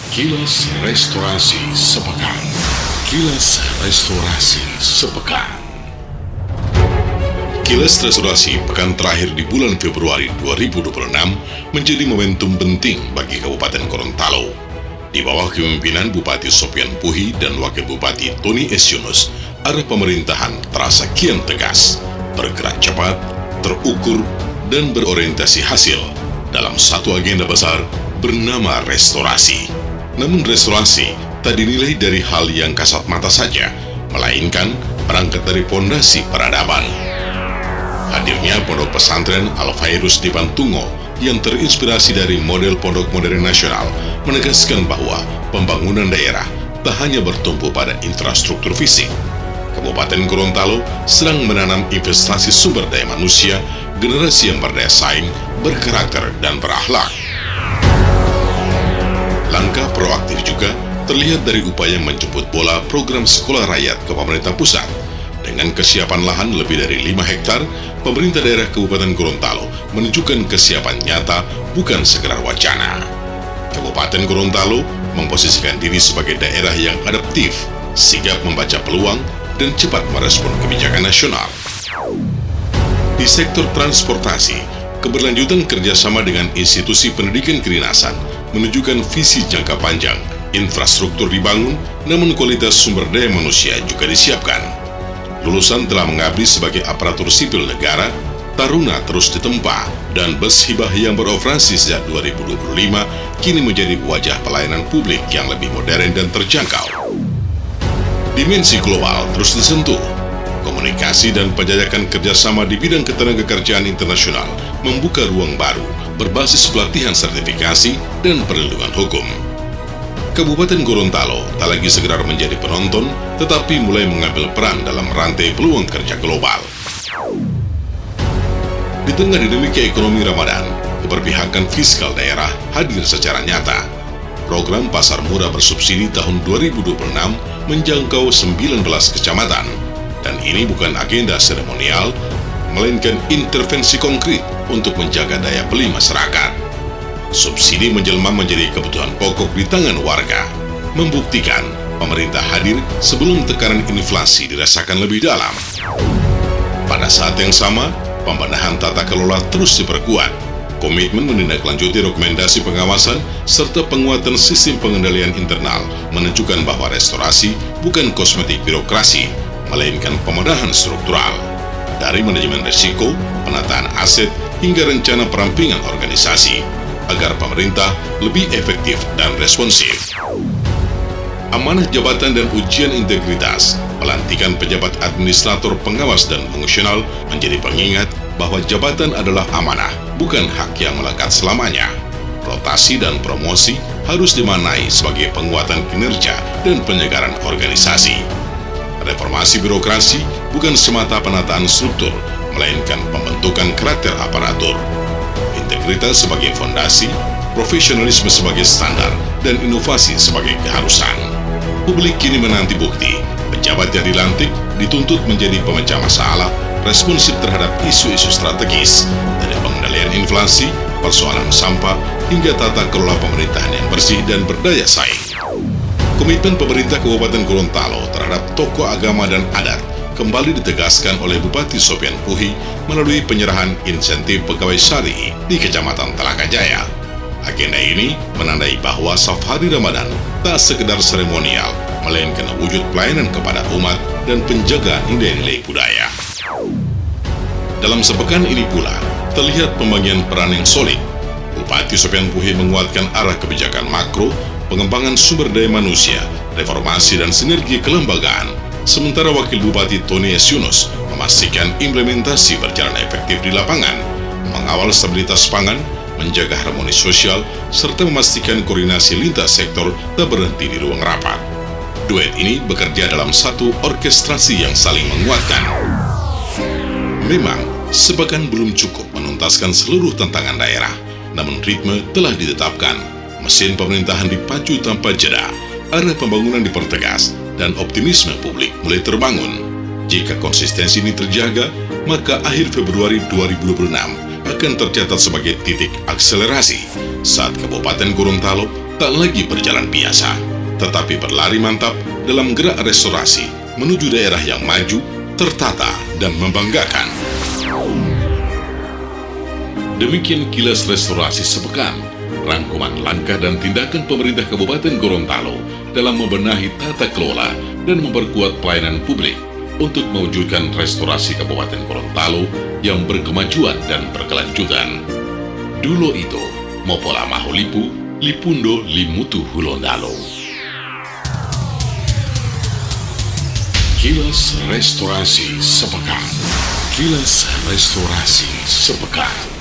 Kilas Restorasi Sepekan. Kilas Restorasi Sepekan. Kilas Restorasi pekan terakhir di bulan Februari 2026 menjadi momentum penting bagi Kabupaten Gorontalo. Di bawah kepemimpinan Bupati Sopyan Puhi dan Wakil Bupati Tony S. Yunus, arah pemerintahan terasa kian tegas, bergerak cepat, terukur, dan berorientasi hasil dalam satu agenda besar bernama restorasi. Namun restorasi tak dinilai dari hal yang kasat mata saja, melainkan berangkat dari pondasi peradaban. Hadirnya Pondok Pesantren Al-Fairuz di Bantungo yang terinspirasi dari model pondok modern nasional menegaskan bahwa pembangunan daerah tak hanya bertumpu pada infrastruktur fisik. Kabupaten Gorontalo sedang menanam investasi sumber daya manusia, generasi yang berdaya saing, berkarakter, dan berakhlak. Langkah proaktif juga terlihat dari upaya menjemput bola program sekolah rakyat ke pemerintah pusat. Dengan kesiapan lahan lebih dari 5 hektar, pemerintah daerah Kabupaten Gorontalo menunjukkan kesiapan nyata, bukan sekedar wacana. Kabupaten Gorontalo memposisikan diri sebagai daerah yang adaptif, sigap membaca peluang, dan cepat merespon kebijakan nasional. Di sektor transportasi, keberlanjutan kerjasama dengan institusi pendidikan kedinasan menunjukkan visi jangka panjang. Infrastruktur dibangun, namun kualitas sumber daya manusia juga disiapkan. Lulusan telah mengabdi sebagai aparatur sipil negara, taruna terus ditempa, dan bus hibah yang beroperasi sejak 2025 kini menjadi wajah pelayanan publik yang lebih modern dan terjangkau. Dimensi global terus disentuh. Komunikasi dan penjajakan kerjasama di bidang ketenagakerjaan internasional membuka ruang baru berbasis pelatihan sertifikasi dan perlindungan hukum. Kabupaten Gorontalo tak lagi sekedar menjadi penonton, tetapi mulai mengambil peran dalam rantai peluang kerja global. Di tengah dinamika ekonomi Ramadan, keberpihakan fiskal daerah hadir secara nyata. Program Pasar Murah Bersubsidi tahun 2026 menjangkau 19 kecamatan, dan ini bukan agenda seremonial, melainkan intervensi konkret untuk menjaga daya beli masyarakat. Subsidi menjelma menjadi kebutuhan pokok di tangan warga, membuktikan pemerintah hadir sebelum tekanan inflasi dirasakan lebih dalam. Pada saat yang sama, pembenahan tata kelola terus diperkuat. Komitmen menindaklanjuti rekomendasi pengawasan serta penguatan sistem pengendalian internal menunjukkan bahwa restorasi bukan kosmetik birokrasi, melainkan pemenahan struktural. Dari manajemen risiko, penataan aset, hingga rencana perampingan organisasi, agar pemerintah lebih efektif dan responsif. Amanah jabatan dan ujian integritas, pelantikan pejabat administrator, pengawas, dan fungsional menjadi pengingat bahwa jabatan adalah amanah, bukan hak yang melekat selamanya. Rotasi dan promosi harus dimaknai sebagai penguatan kinerja dan penyegaran organisasi. Reformasi birokrasi bukan semata penataan struktur, melainkan pembentukan karakter aparatur. Integritas sebagai fondasi, profesionalisme sebagai standar, dan inovasi sebagai keharusan. Publik kini menanti bukti, pejabat yang dilantik dituntut menjadi pemecah masalah, responsif terhadap isu-isu strategis, dari pengendalian inflasi, persoalan sampah, hingga tata kelola pemerintahan yang bersih dan berdaya saing. Komitmen pemerintah Kabupaten Gorontalo terhadap tokoh agama dan adat kembali ditegaskan oleh Bupati Sopyan Puhi melalui penyerahan insentif pegawai syari'i di Kecamatan Telaga Jaya. Agenda ini menandai bahwa Safari Ramadan tak sekedar seremonial, melainkan wujud pelayanan kepada umat dan penjaga nilai-nilai budaya. Dalam sepekan ini pula, terlihat pembagian peran yang solid. Bupati Sopyan Puhi menguatkan arah kebijakan makro, pengembangan sumber daya manusia, reformasi dan sinergi kelembagaan. Sementara Wakil Bupati Tony S. Yunus memastikan implementasi berjalan efektif di lapangan, mengawal stabilitas pangan, menjaga harmoni sosial, serta memastikan koordinasi lintas sektor tak berhenti di ruang rapat. Duet ini bekerja dalam satu orkestrasi yang saling menguatkan. Memang, sepekan belum cukup menuntaskan seluruh tantangan daerah, namun ritme telah ditetapkan. Mesin pemerintahan dipacu tanpa jeda, arah pembangunan dipertegas, dan optimisme publik mulai terbangun. Jika konsistensi ini terjaga, maka akhir Februari 2026 akan tercatat sebagai titik akselerasi saat Kabupaten Gorontalo tak lagi berjalan biasa, tetapi berlari mantap dalam gerak restorasi menuju daerah yang maju, tertata, dan membanggakan. Demikian kilas restorasi sepekan, rangkuman langkah dan tindakan pemerintah Kabupaten Gorontalo dalam membenahi tata kelola dan memperkuat pelayanan publik untuk mewujudkan restorasi Kabupaten Gorontalo yang berkemajuan dan berkelanjutan. Dulo itu, Mopola Maholipu, Lipundo Limutu Hulondalo. Kilas restorasi sepekan. Kilas restorasi sepekan.